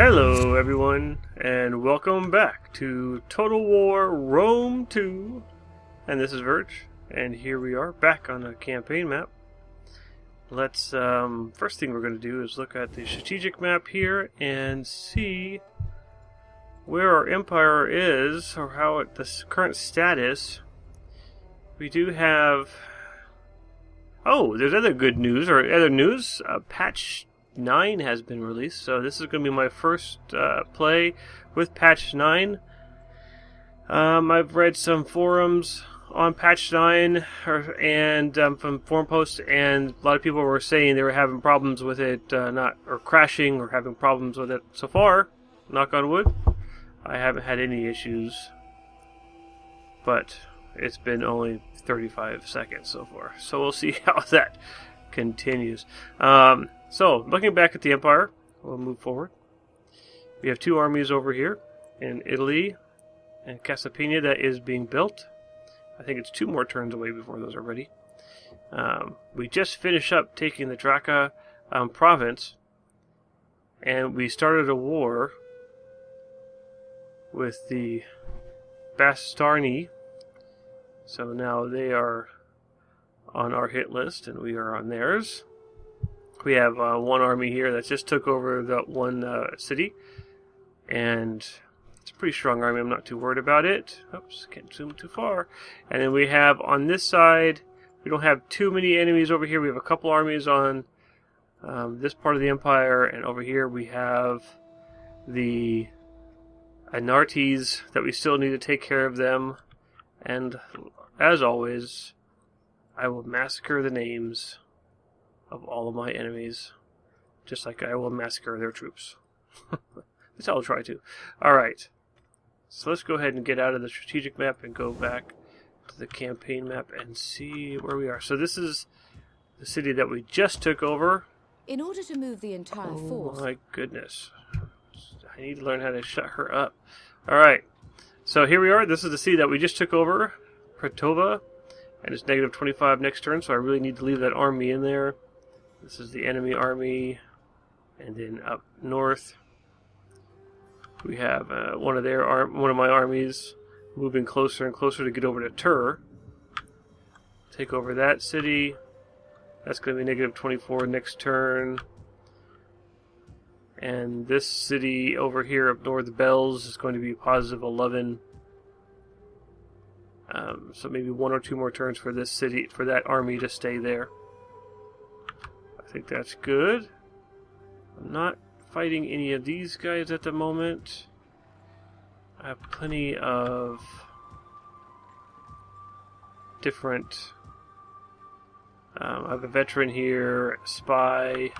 Hello everyone, and welcome back to Total War Rome 2, and this is Verge, and here we are back on the campaign map. Let's, first thing we're going to do is look at the strategic map here and see where our empire is, or how the current status. We do have, oh, there's other good news, or other news, patch 9 has been released, so this is going to be my first play with patch 9. I've read some forums on patch 9 and from forum posts, and a lot of people were saying they were having problems with it, crashing or having problems with it. So far, knock on wood, I haven't had any issues, but it's been only 35 seconds so far, so we'll see how that continues. So, looking back at the Empire, we'll move forward. We have two armies over here in Italy and Campania that is being built. I think it's 2 more turns away before those are ready. We just finished up taking the Draca province, and we started a war with the Bastarni. So now they are on our hit list, and we are on theirs. We have one army here that just took over that one city, and it's a pretty strong army. I'm not too worried about it. Oops, can't zoom too far. And then we have on this side, we don't have too many enemies over here. We have a couple armies on this part of the empire, and over here we have the Anartes that we still need to take care of them. And as always, I will massacre the names of all of my enemies, just like I will massacre their troops. At least I'll try to. Alright, so let's go ahead and get out of the strategic map and go back to the campaign map and see where we are. So this is the city that we just took over. In order to move the entire force... Oh my goodness. I need to learn how to shut her up. Alright, so here we are. This is the city that we just took over, Pretova, and it's negative 25 next turn, so I really need to leave that army in there. This is the enemy army, and then up north we have one of my armies moving closer and closer to get over to Tur. Take over that city. That's going to be negative 24 next turn. And this city over here up north, the Bells, is going to be positive 11. So maybe 1 or 2 more turns for this city, for that army to stay there. I think that's good. I'm not fighting any of these guys at the moment. I have plenty of different... I have a veteran here, a spy,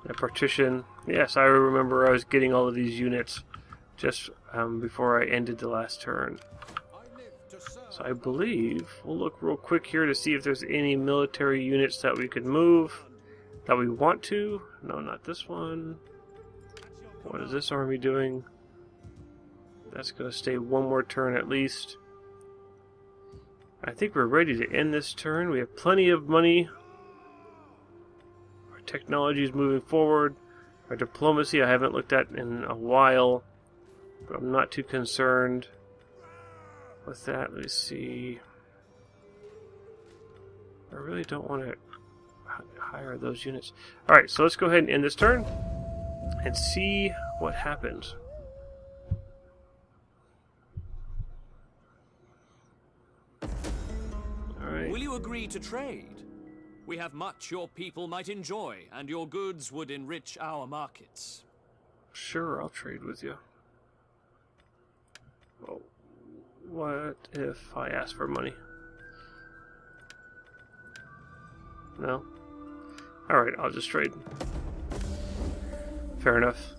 a partition. Yes, I remember I was getting all of these units just before I ended the last turn. So I believe we'll look real quick here to see if there's any military units that we could move that we want to. No, not this one. What is this army doing? That's going to stay 1 more turn at least. I think we're ready to end this turn. We have plenty of money. Our technology is moving forward. Our diplomacy I haven't looked at in a while, but I'm not too concerned with that. Let me see. I really don't want to hire those units. Alright, so let's go ahead and end this turn and see what happens. Alright. Will you agree to trade? We have much your people might enjoy, and your goods would enrich our markets. Sure, I'll trade with you. Well, what if I ask for money? No? Alright, I'll just trade. Fair enough.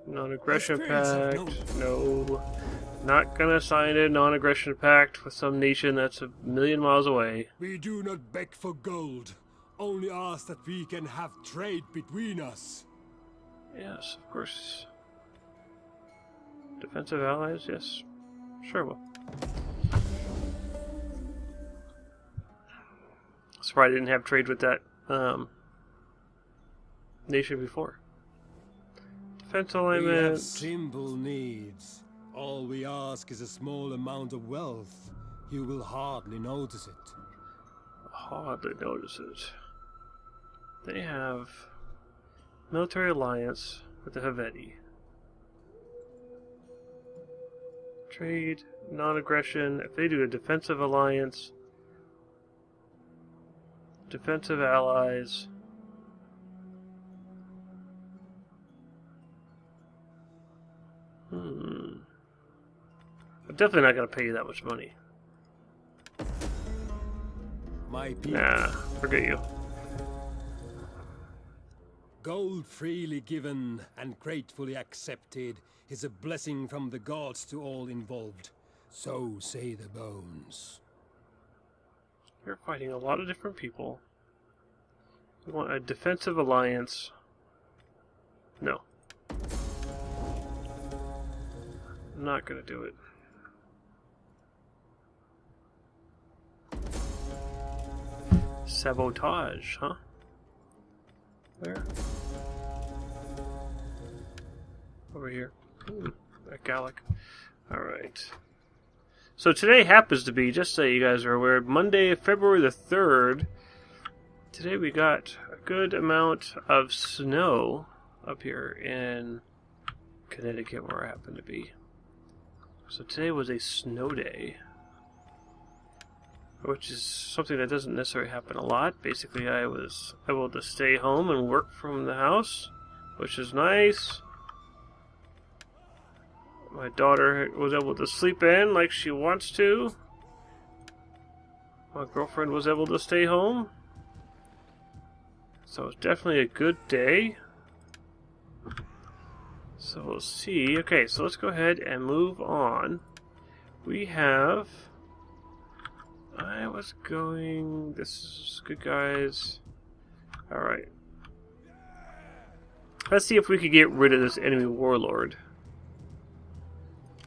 Non-aggression pact. No. Not gonna sign a non-aggression pact with some nation that's 1,000,000 miles away. We do not beg for gold. Only ask that we can have trade between us. Yes, of course. Defensive allies, yes. Sure will. surprised I didn't have trade with that nation before. Defense We have alignment. simple needs. All we ask is a small amount of wealth. You will hardly notice it. Hardly notice it. They have military alliance with the Helvetii. Trade, non-aggression. If they do a defensive alliance, defensive allies. I'm definitely not going to pay you that much money. My people. Nah, forget you. Gold freely given and gratefully accepted is a blessing from the gods to all involved. So say the bones. You're fighting a lot of different people. You want a defensive alliance? No. I'm not gonna do it. Sabotage, huh? Where? Over here. That Gallic. Alright. So today happens to be, just so you guys are aware, Monday, February the 3rd. Today we got a good amount of snow up here in Connecticut, where I happen to be. So today was a snow day, which is something that doesn't necessarily happen a lot. Basically, I was able to stay home and work from the house, which is nice. My daughter was able to sleep in like she wants to. My girlfriend was able to stay home. So it's definitely a good day. So we'll see. Okay, so let's go ahead and move on. We have... This is good, guys. Alright. Let's see if we could get rid of this enemy warlord.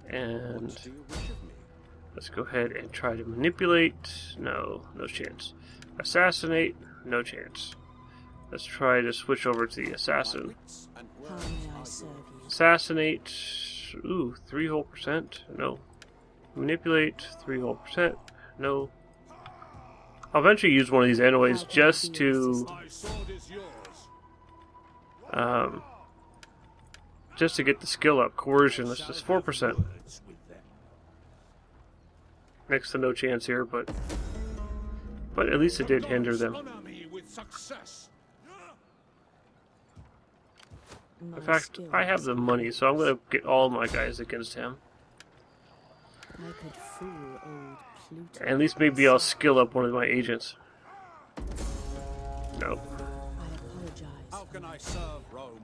And let's go ahead and try to manipulate. No chance. Assassinate. No chance. Let's try to switch over to the assassin. How may I serve you? Assassinate. Ooh, 3 whole %. No. Manipulate. 3 whole %. No. I'll eventually use one of these anyways, just to get the skill up. Coercion. That's just 4%. Next to no chance here, but at least it did hinder them. In fact, I have the money, so I'm going to get all my guys against him. I could fool old Pluto. At least maybe I'll skill up one of my agents. Nope. I apologize. How can I serve Rome?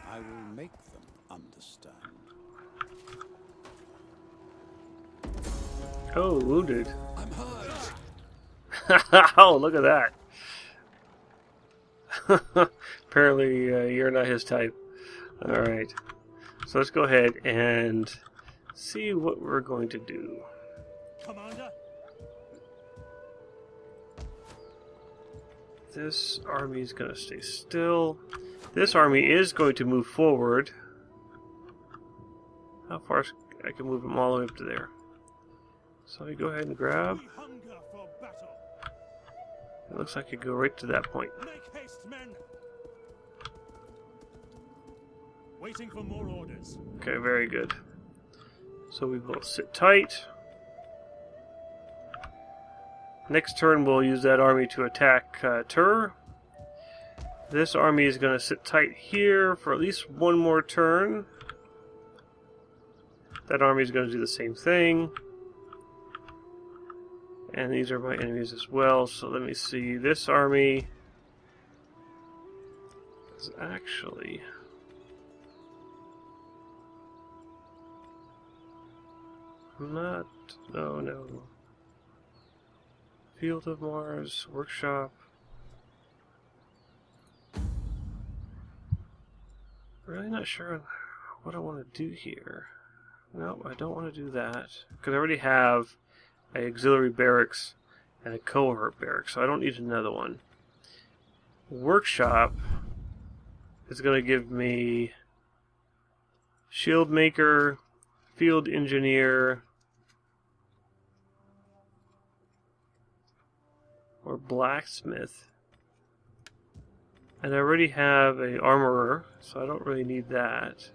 I will make them understand. Oh, wounded. I'm hurt. Oh, look at that. Apparently, you're not his type. Alright. So let's go ahead and see what we're going to do. Commander? This army is going to stay still. This army is going to move forward. How far? I can move them all the way up to there. So we go ahead and grab. We hunger for battle. It looks like I go right to that point. Make haste, men. Waiting for more orders. Okay, very good. So we will sit tight. Next turn we'll use that army to attack Tur. This army is going to sit tight here for at least one more turn. That army is going to do the same thing. And these are my enemies as well, so let me see. This army is actually... No. Field of Mars, Workshop. Really not sure what I want to do here. No, I don't want to do that. Because I already have an auxiliary barracks and a cohort barracks, so I don't need another one. Workshop is going to give me shield maker, field engineer, or blacksmith. And I already have an armorer, so I don't really need that.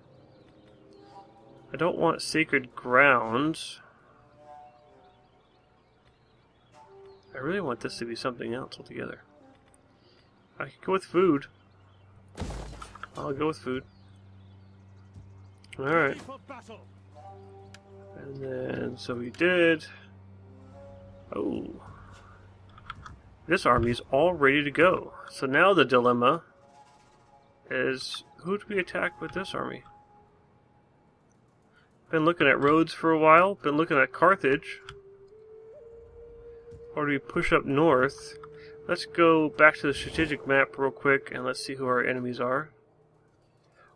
I don't want sacred grounds. I really want this to be something else altogether. I could go with food. I'll go with food. Alright. And then, so we did. Oh. This army is all ready to go. So now the dilemma is, who do we attack with this army? Been looking at Rhodes for a while. Been looking at Carthage. Or do we push up north? Let's go back to the strategic map real quick and let's see who our enemies are.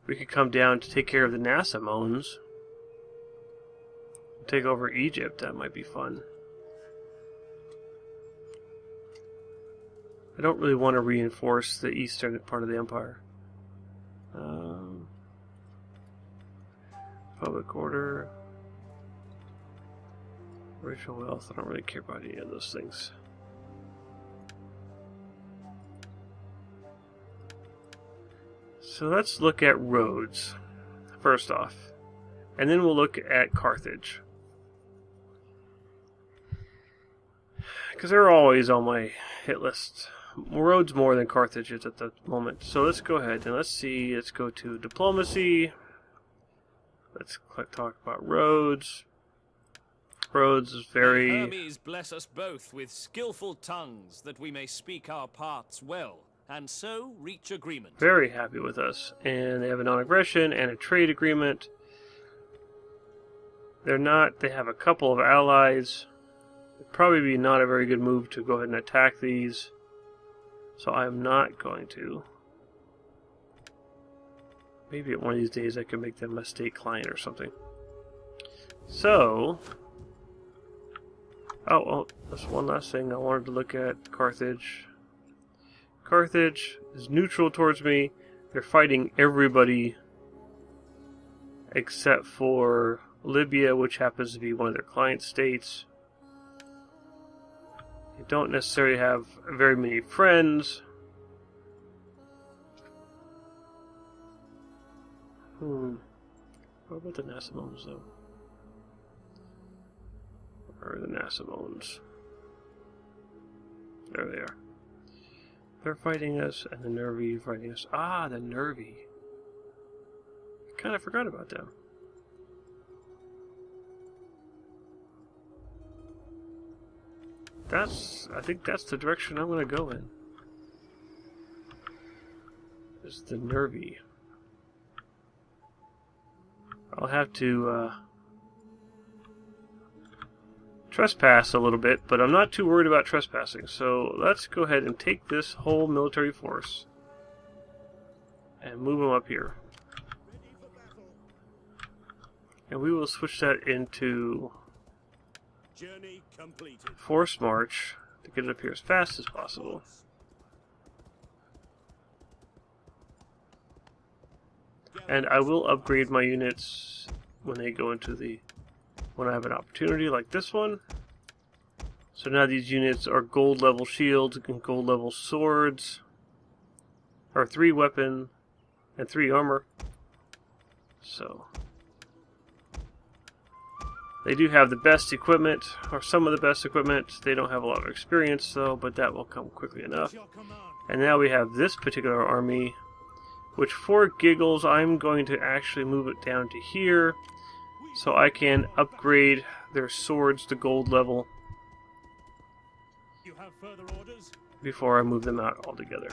We could come down to take care of the Nasamones. Take over Egypt. That might be fun. I don't really want to reinforce the eastern part of the empire. Public order. Racial wealth. I don't really care about any of those things. So let's look at Rhodes first off. And then we'll look at Carthage. Because they're always on my hit list. Rhodes more than Carthage is at the moment. So let's go ahead and let's see. Let's go to diplomacy. Let's talk about Rhodes. Rhodes is very... Hermes bless us both with skillful tongues, that we may speak our parts well, and so reach agreement. Very happy with us. And they have a non-aggression and a trade agreement. They're not... They have a couple of allies. It'd probably be not a very good move to go ahead and attack these. So I'm not going to. Maybe one of these days I can make them a state client or something. So... Oh, that's one last thing I wanted to look at. Carthage. Carthage is neutral towards me. They're fighting everybody except for Libya, which happens to be one of their client states. They don't necessarily have very many friends. What about the Nasamones, though? Or the Nasamones? There they are. They're fighting us, and the Nervi fighting us. Ah, the Nervi. I kind of forgot about them. I think that's the direction I'm going to go in. Is the Nervi. I'll have to trespass a little bit, but I'm not too worried about trespassing. So let's go ahead and take this whole military force and move them up here. And we will switch that into Journey completed. force march to get it up here as fast as possible. And I will upgrade my units when they go into when I have an opportunity like this one. So now these units are gold level shields and gold level swords. Or 3 weapon and 3 armor. So they do have the best equipment, or some of the best equipment. They don't have a lot of experience though, but that will come quickly enough. And now we have this particular army, which for giggles I'm going to actually move it down to here so I can upgrade their swords to gold level You have further orders? before I move them out altogether.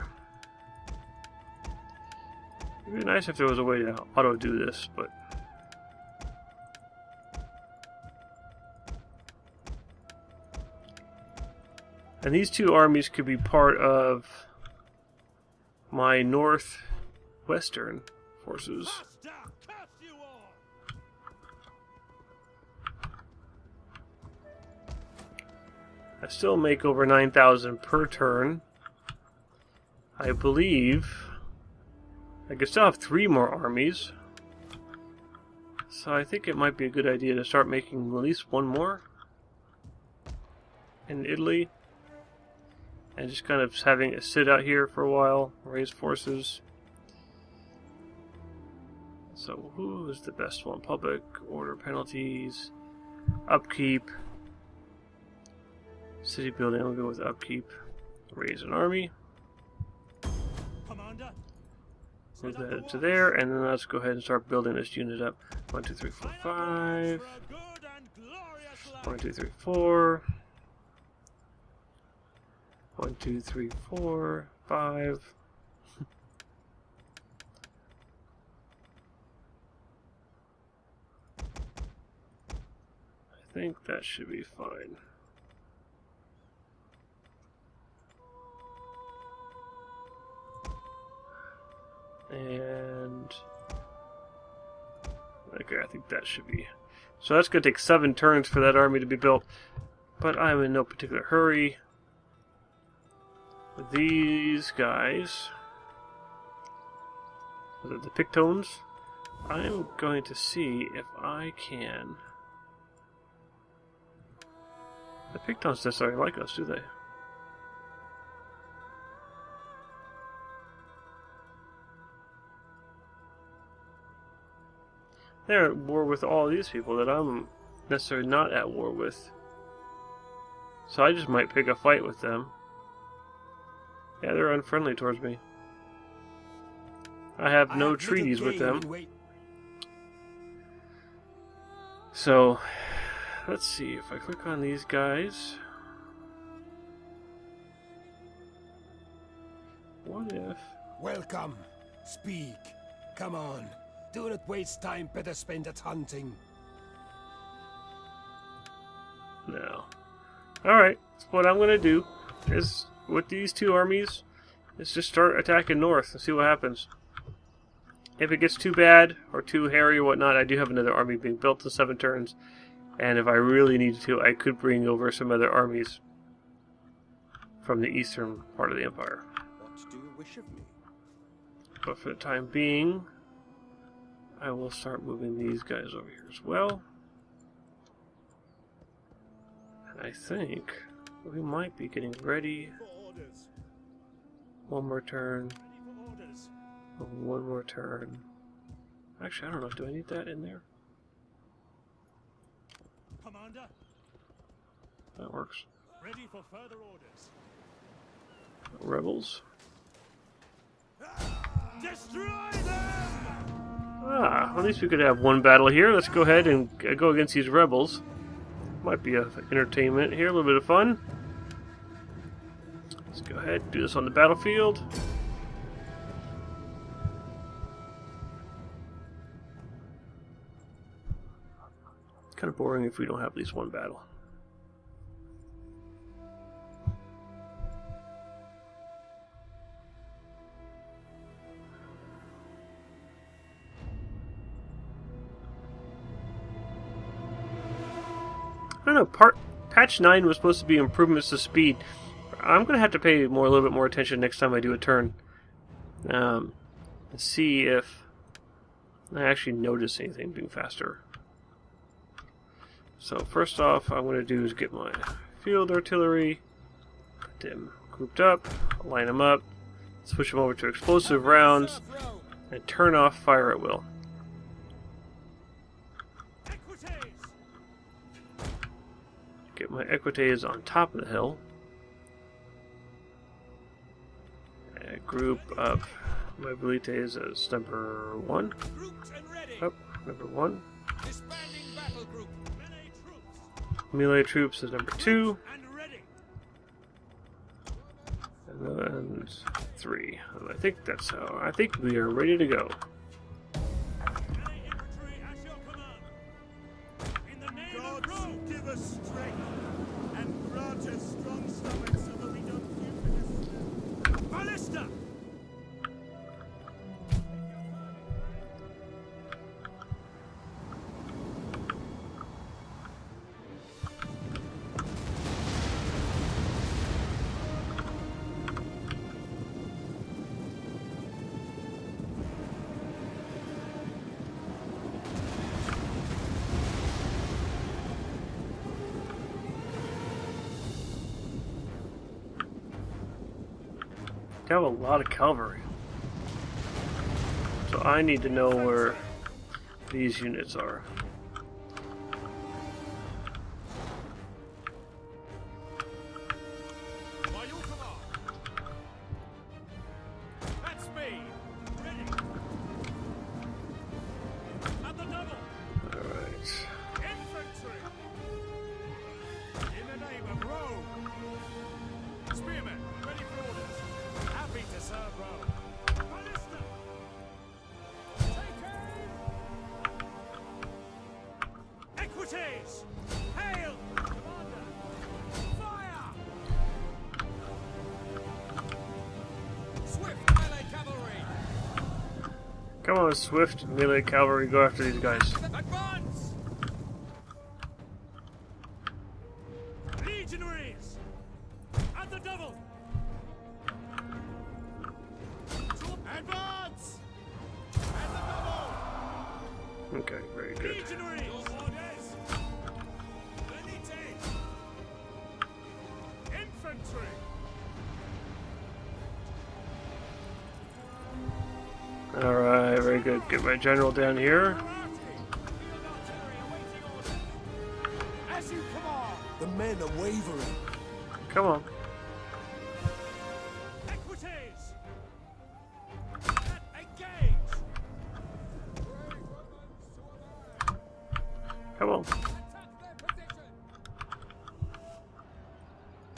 It would be nice if there was a way to auto do this, but and these 2 armies could be part of my northwestern forces. I still make over 9,000 per turn. I believe I could still have 3 more armies. So I think it might be a good idea to start making at least 1 more in Italy. And just kind of having it sit out here for a while, raise forces. So who is the best one? Public, order, penalties, upkeep, city building. I'll go with upkeep. Raise an army. Commander, Move that to there, and then let's go ahead and start building this unit up. 1, 2, 3, 4, 5. for a good and glorious life. 1, 2, 3, 4. 1, 2, 3, 4, 5. I think that should be fine. And okay, I think that should be. So that's going to take 7 turns for that army to be built. But I'm in no particular hurry. These guys, the Pictones, I'm going to see if I can. The Pictones necessarily like us, do they? They're at war with all these people that I'm necessarily not at war with. So I just might pick a fight with them. Yeah, they're unfriendly towards me. I have no treaties with them. So, let's see if I click on these guys. What if... Welcome. Speak. Come on. Do not waste time. Better spend it hunting. No. Alright, what I'm going to do is, with these 2 armies, is just start attacking north and see what happens. If it gets too bad, or too hairy or whatnot, I do have another army being built in 7 turns. And if I really needed to, I could bring over some other armies from the eastern part of the empire. What do you wish of me? But for the time being, I will start moving these guys over here as well. And I think we might be getting ready. One more turn. One more turn. Actually, I don't know. Do I need that in there? Commander, That works. ready for further orders. Rebels. Destroy them! Ah, at least we could have one battle here. Let's go ahead and go against these rebels. Might be a entertainment here, a little bit of fun. Let's go ahead and do this on the battlefield. Kind of boring if we don't have at least one battle. I don't know, patch 9 was supposed to be improvements to speed. I'm going to have to pay a little bit more attention next time I do a turn. And see if I actually notice anything being faster. So first off, I'm going to do is get my field artillery, get them grouped up, line them up, switch them over to explosive rounds, and turn off fire at will. Get my equites on top of the hill. And group up my velites as number 1. Up, number 1. Melee troops is number 2. And then 3. And I think that's how. I think we are ready to go. Give us strength and grant us strong stomachs so that we don't mutinize. Ballista! They have a lot of cavalry. So I need to know where these units are. By your command. That's me. Ready. At the double. Alright. Infantry. In the name of Rome. Spearmen, ready for orders. Happy to serve Rome. Ballista. Take aim. Equities. Hail. Commander. Fire. Swift melee cavalry. Come on, Swift melee cavalry, go after these guys. Advance. Legionaries. At the double. Advance. At the double. Okay, very good. Legionaries. Orders. Venite. Infantry. Alright, very good. Get my general down here. Field artillery awaiting orders. As you command. The men are wavering. Come on. Equities. Engage. Come on. Attack their position.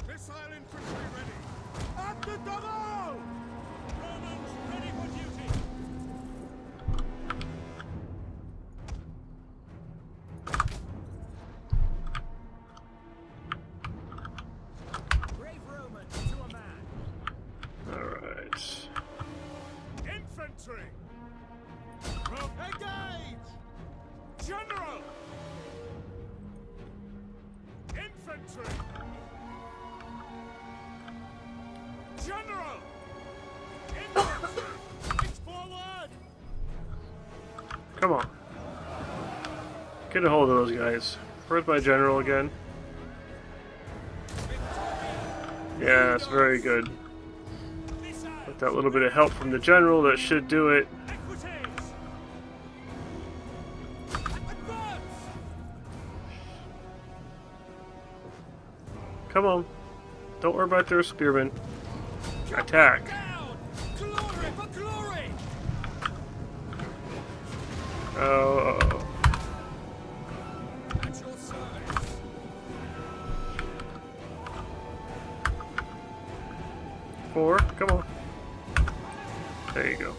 Missile infantry ready. At the double. Romans ready for duty. Brave Roman to a man. Alright. Infantry. Engage. General. Infantry. General. Infantry. It's forward. Come on. Get a hold of those guys. Where's my general again? Yes, very good. Missiles. With that little bit of help from the general, that should do it. Equities. Advance. Come on. Don't worry about their spearmen. Attack. Down. Glory for glory. Oh. At your service. Four. Come on. There you go.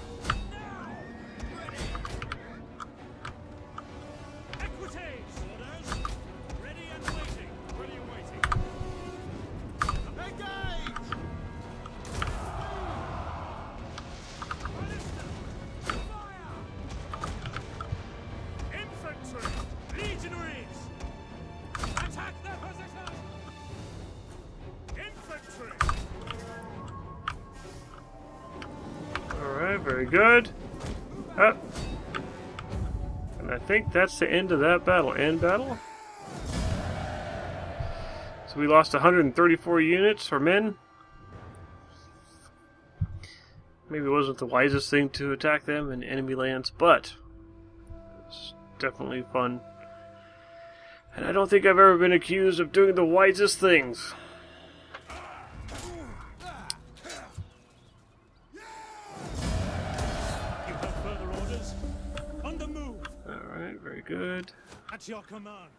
Equities. Orders. Ready and waiting. Ready and waiting. Engage. Ballista. Fire. Infantry. Legionaries. Attack their position. Infantry. Alright, very good. Up. And I think that's the end of that battle. End battle? So we lost 134 units, or men. Maybe it wasn't the wisest thing to attack them in enemy lands, but it's definitely fun. And I don't think I've ever been accused of doing the wisest things. You have further orders? On the move. Alright, very good. At your command.